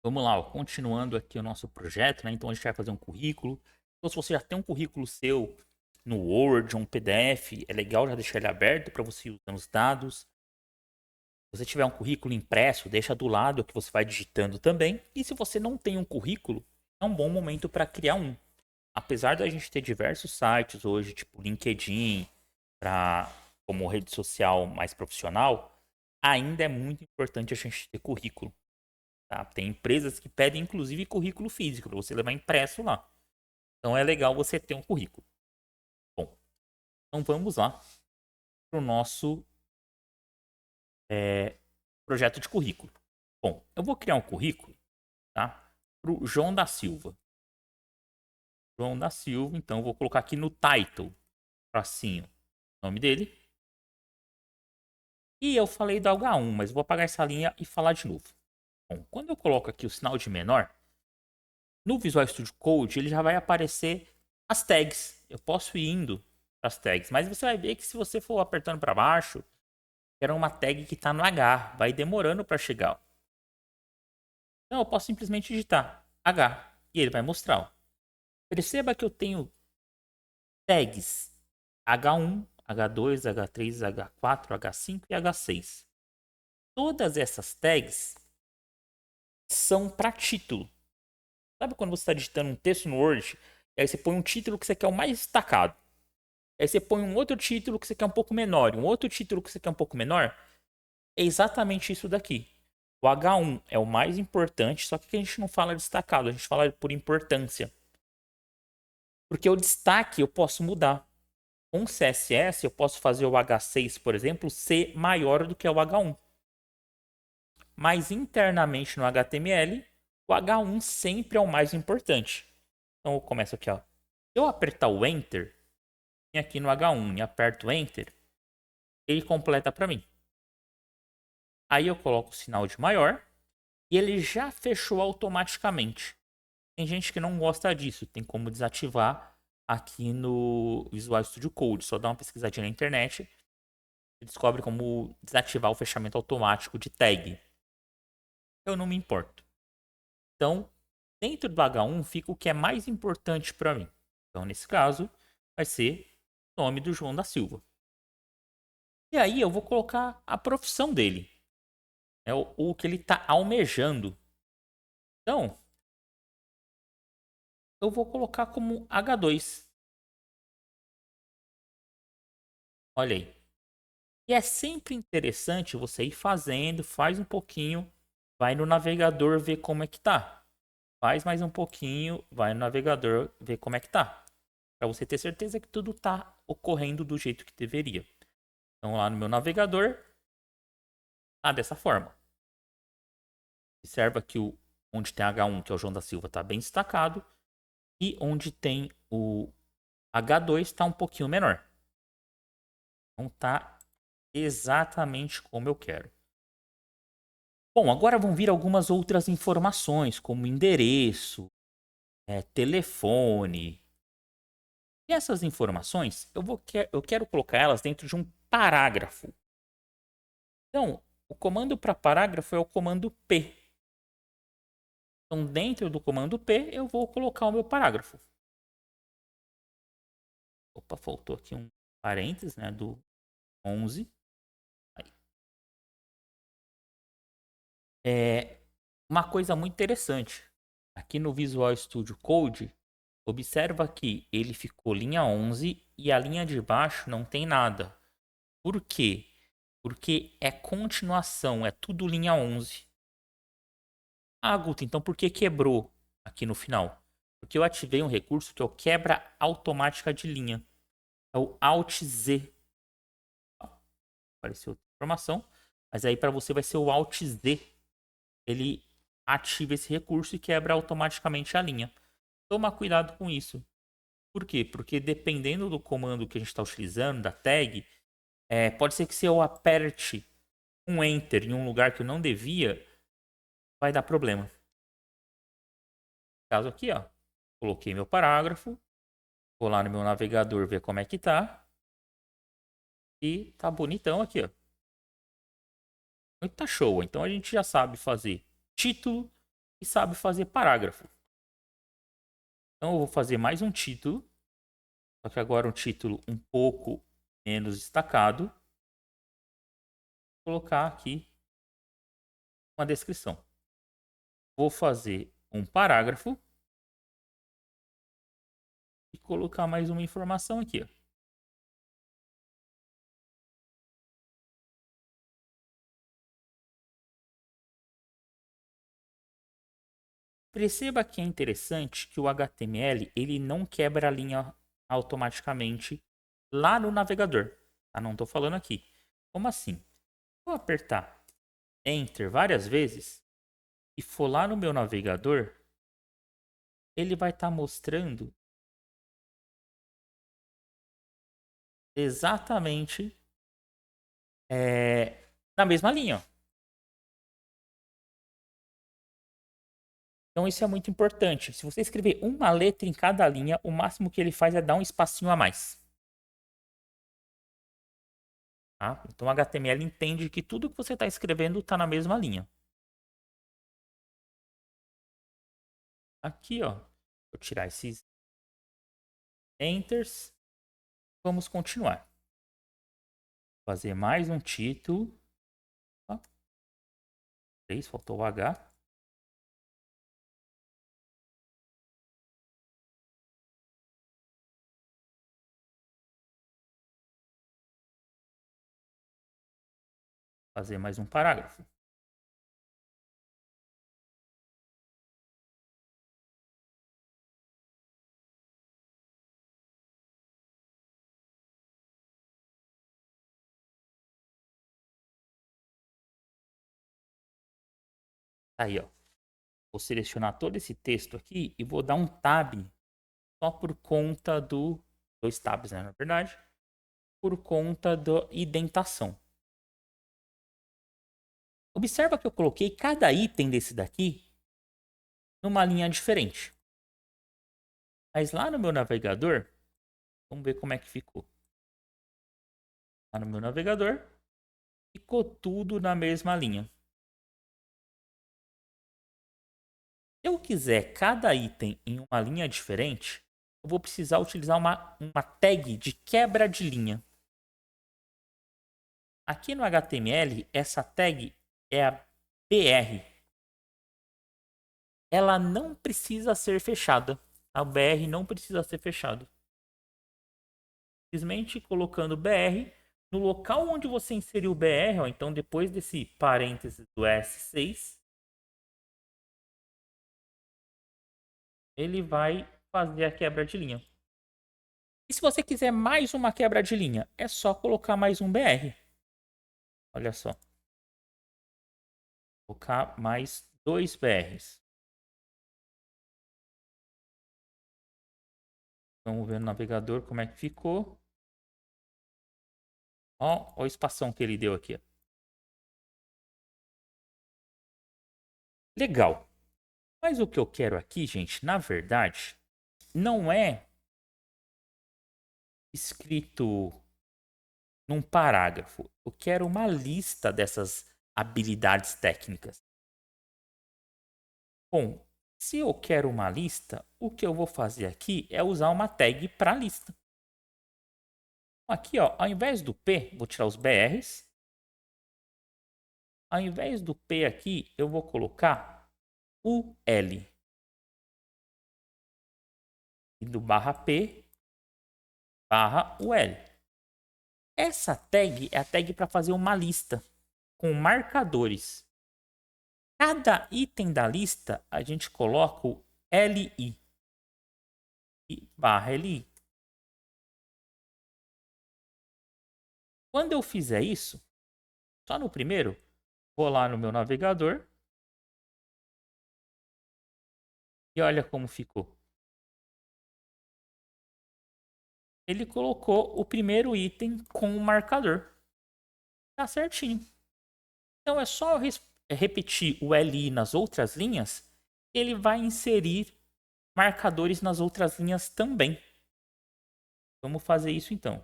Vamos lá, ó, continuando aqui o nosso projeto, né? Então a gente vai fazer um currículo. Então, se você já tem um currículo seu no Word, um PDF, é legal já deixar ele aberto para você ir usando os dados. Se você tiver um currículo impresso, deixa do lado que você vai digitando também. E se você não tem um currículo, é um bom momento para criar um. Apesar da gente ter diversos sites hoje, tipo LinkedIn, para como rede social mais profissional, ainda é muito importante a gente ter currículo. Tá? Tem empresas que pedem inclusive currículo físico para você levar impresso lá. Então é legal você ter um currículo. Bom, então vamos lá para o nosso é, projeto de currículo. Bom, eu vou criar um currículo, tá? Para o João da Silva. João da Silva, então eu vou colocar aqui no title, tracinho, o nome dele. E eu falei do H1, mas vou apagar essa linha e falar de novo. Bom, quando eu coloco aqui o sinal de menor, no Visual Studio Code ele já vai aparecer as tags. Eu posso ir indo para as tags, mas você vai ver que se você for apertando para baixo, era uma tag que está no H, vai demorando para chegar. Então eu posso simplesmente digitar H e ele vai mostrar. Ó. Perceba que eu tenho tags H1, H2, H3, H4, H5 e H6. Todas essas tags são para título. Sabe quando você está digitando um texto no Word, e aí você põe um título que você quer o mais destacado. Aí você põe um outro título que você quer um pouco menor, um outro título que você quer um pouco menor. É exatamente isso daqui. O H1 é o mais importante, só que a gente não fala destacado, a gente fala por importância. Porque o destaque eu posso mudar. Com CSS eu posso fazer o H6, por exemplo, ser maior do que o H1. Mas internamente no HTML, o H1 sempre é o mais importante. Então eu começo aqui, ó. Se eu apertar o Enter, e aqui no H1 e aperto Enter, ele completa para mim. Aí eu coloco o sinal de maior e ele já fechou automaticamente. Tem gente que não gosta disso, tem como desativar aqui no Visual Studio Code. Só dá uma pesquisadinha na internet e descobre como desativar o fechamento automático de tag. Eu não me importo. Então, dentro do H1 fica o que é mais importante para mim. Então, nesse caso, vai ser o nome do João da Silva. E aí eu vou colocar a profissão dele. É o que ele está almejando. Então, eu vou colocar como H2. Olha aí. E é sempre interessante você ir fazendo, faz um pouquinho, vai no navegador ver como é que tá. Faz mais um pouquinho, vai no navegador ver como é que tá. Para você ter certeza que tudo tá ocorrendo do jeito que deveria. Então lá no meu navegador, tá dessa forma. Observa que onde tem H1, que é o João da Silva, tá bem destacado. E onde tem o H2 está um pouquinho menor. Não tá exatamente como eu quero. Bom, agora vão vir algumas outras informações, como endereço, telefone. E essas informações, eu quero colocar elas dentro de um parágrafo. Então, o comando para parágrafo é o comando P. Então, dentro do comando P, eu vou colocar o meu parágrafo. Opa, faltou aqui um parênteses, né, do 11. Aí. Uma coisa muito interessante. Aqui no Visual Studio Code, observa que ele ficou linha 11 e a linha de baixo não tem nada. Por quê? Porque é continuação, é tudo linha 11. Ah, Guto, então por que quebrou aqui no final? Porque eu ativei um recurso que é o quebra automática de linha. É o Alt Z. Apareceu outra informação. Mas aí para você vai ser o Alt Z. Ele ativa esse recurso e quebra automaticamente a linha. Toma cuidado com isso. Por quê? Porque dependendo do comando que a gente está utilizando, da tag, pode ser que se eu aperte um Enter em um lugar que eu não devia, vai dar problema. No caso aqui, ó, coloquei meu parágrafo, vou lá no meu navegador ver como é que tá. E tá bonitão aqui, ó. Tá show. Então a gente já sabe fazer título e sabe fazer parágrafo. Então eu vou fazer mais um título, só que agora um título um pouco menos destacado. Vou colocar aqui uma descrição. Vou fazer um parágrafo e colocar mais uma informação aqui, ó. Perceba que é interessante que o HTML ele não quebra a linha automaticamente lá no navegador. Tá? Não estou falando aqui. Como assim? Vou apertar Enter várias vezes e for lá no meu navegador, ele vai estar mostrando exatamente na mesma linha. Ó. Então isso é muito importante. Se você escrever uma letra em cada linha, o máximo que ele faz é dar um espacinho a mais. Tá? Então o HTML entende que tudo que você está escrevendo está na mesma linha. Aqui, ó, vou tirar esses enters. Vamos continuar. Fazer mais um título. Ó. 3, faltou o H. Fazer mais um parágrafo. Aí, ó. Vou selecionar todo esse texto aqui e vou dar um tab só por conta do... Dois tabs, né, na verdade. Por conta da indentação. Observa que eu coloquei cada item desse daqui numa linha diferente. Mas lá no meu navegador, vamos ver como é que ficou. Lá no meu navegador, ficou tudo na mesma linha. Se eu quiser cada item em uma linha diferente, eu vou precisar utilizar uma tag de quebra de linha. Aqui no HTML, essa tag é a BR. Ela não precisa ser fechada. A BR não precisa ser fechada. Simplesmente colocando BR no local onde você inseriu o BR, ó, então depois desse parênteses do S6, ele vai fazer a quebra de linha. E se você quiser mais uma quebra de linha, é só colocar mais um BR. Olha só. Colocar mais 2 BRs. Vamos ver no navegador como é que ficou. Ó, ó o espação que ele deu aqui. Ó. Legal. Mas o que eu quero aqui, gente, na verdade, não é escrito num parágrafo. Eu quero uma lista dessas habilidades técnicas. Bom, se eu quero uma lista, o que eu vou fazer aqui é usar uma tag para lista. Aqui, ó, ao invés do P, vou tirar os BRs. Ao invés do P aqui, eu vou colocar o L. E do barra P, barra UL. Essa tag é a tag para fazer uma lista com marcadores. Cada item da lista, a gente coloca o LI e barra LI. Quando eu fizer isso, só no primeiro, vou lá no meu navegador e olha como ficou. Ele colocou o primeiro item com o marcador. Tá certinho. Então é só eu repetir o LI nas outras linhas, ele vai inserir marcadores nas outras linhas também. Vamos fazer isso então.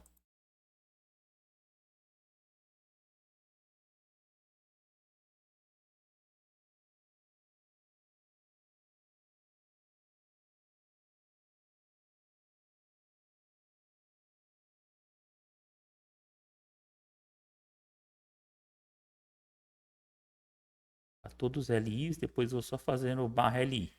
todos os LIs, depois vou só fazendo barra LI.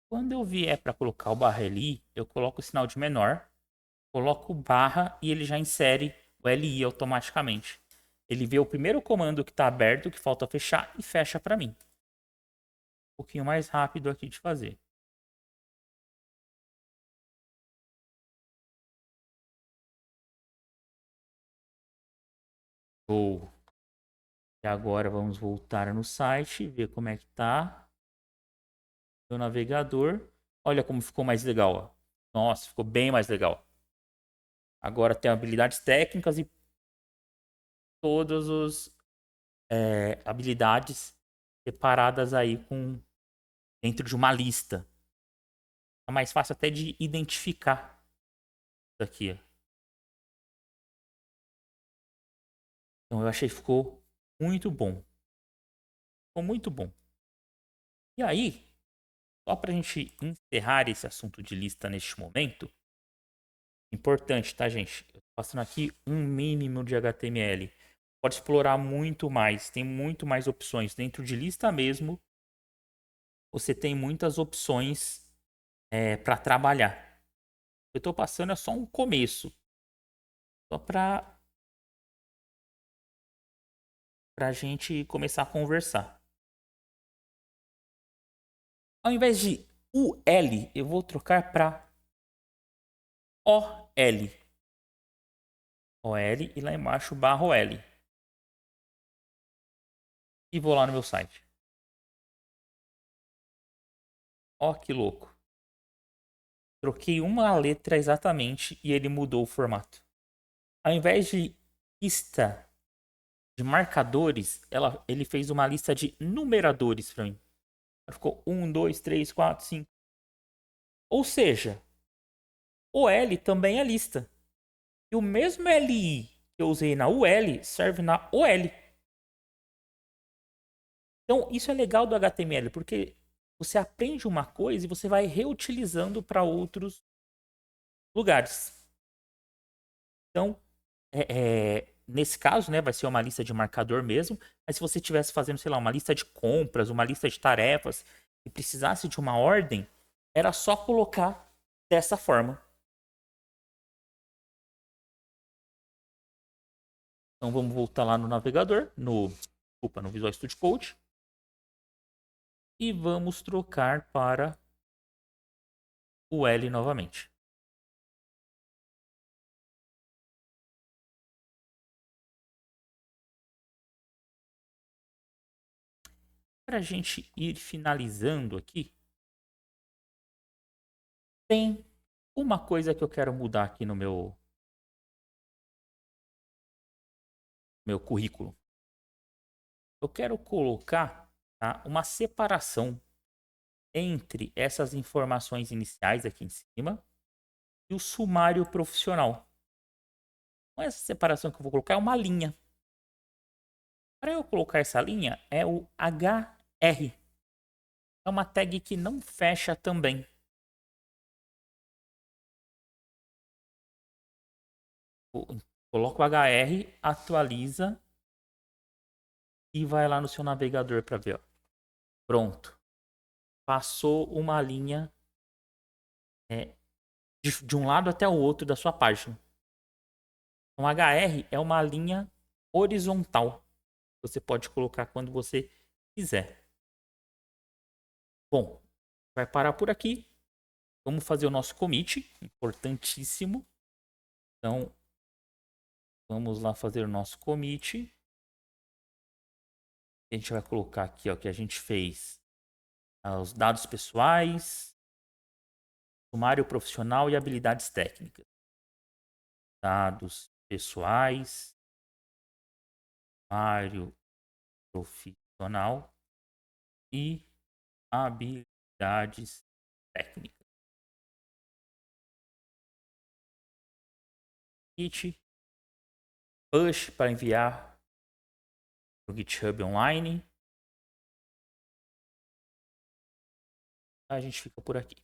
Quando eu vier para colocar o barra LI, eu coloco o sinal de menor, coloco barra e ele já insere o LI automaticamente. Ele vê o primeiro comando que está aberto, que falta fechar, e fecha para mim. Um pouquinho mais rápido aqui de fazer. Show. E agora vamos voltar no site, ver como é que tá o navegador. Olha como ficou mais legal, ó. Nossa, ficou bem mais legal. Agora tem habilidades técnicas e todas as habilidades separadas aí dentro de uma lista. É mais fácil até de identificar isso aqui, ó. Então eu achei que ficou muito bom. Ficou muito bom. E aí, só para a gente encerrar esse assunto de lista neste momento, importante, tá, gente? Eu tô passando aqui um mínimo de HTML. Pode explorar muito mais, tem muito mais opções. Dentro de lista mesmo, você tem muitas opções para trabalhar. Eu estou passando é só um começo, só para a gente começar a conversar. Ao invés de UL, eu vou trocar para OL. OL e lá embaixo barra OL. E vou lá no meu site. Ó, que louco. Troquei uma letra exatamente e ele mudou o formato. Ao invés de lista de marcadores, ele fez uma lista de numeradores para mim. Ficou 1, 2, 3, 4, 5. Ou seja, o L também é lista. E o mesmo LI que eu usei na UL serve na OL. Então, isso é legal do HTML, porque você aprende uma coisa e você vai reutilizando para outros lugares. Então, nesse caso, né, vai ser uma lista de marcador mesmo. Mas se você estivesse fazendo, sei lá, uma lista de compras, uma lista de tarefas e precisasse de uma ordem, era só colocar dessa forma. Então vamos voltar lá no navegador, no Visual Studio Code. E vamos trocar para o L novamente. Para a gente ir finalizando aqui, tem uma coisa que eu quero mudar aqui no meu currículo. Eu quero colocar, tá, uma separação entre essas informações iniciais aqui em cima e o sumário profissional. Então, essa separação que eu vou colocar é uma linha. Para eu colocar essa linha é o HR. É uma tag que não fecha também. Coloca o HR, atualiza e vai lá no seu navegador para ver. Ó. Pronto. Passou uma linha de um lado até o outro da sua página. Então, HR é uma linha horizontal. Você pode colocar quando você quiser. Bom, vai parar por aqui. Vamos fazer o nosso commit, importantíssimo. Então, vamos lá fazer o nosso commit. A gente vai colocar aqui ó, que a gente fez os dados pessoais, sumário profissional e habilidades técnicas. Dados pessoais, sumário profissional e habilidades técnicas. Git, push para enviar para o GitHub online. a gente fica por aqui.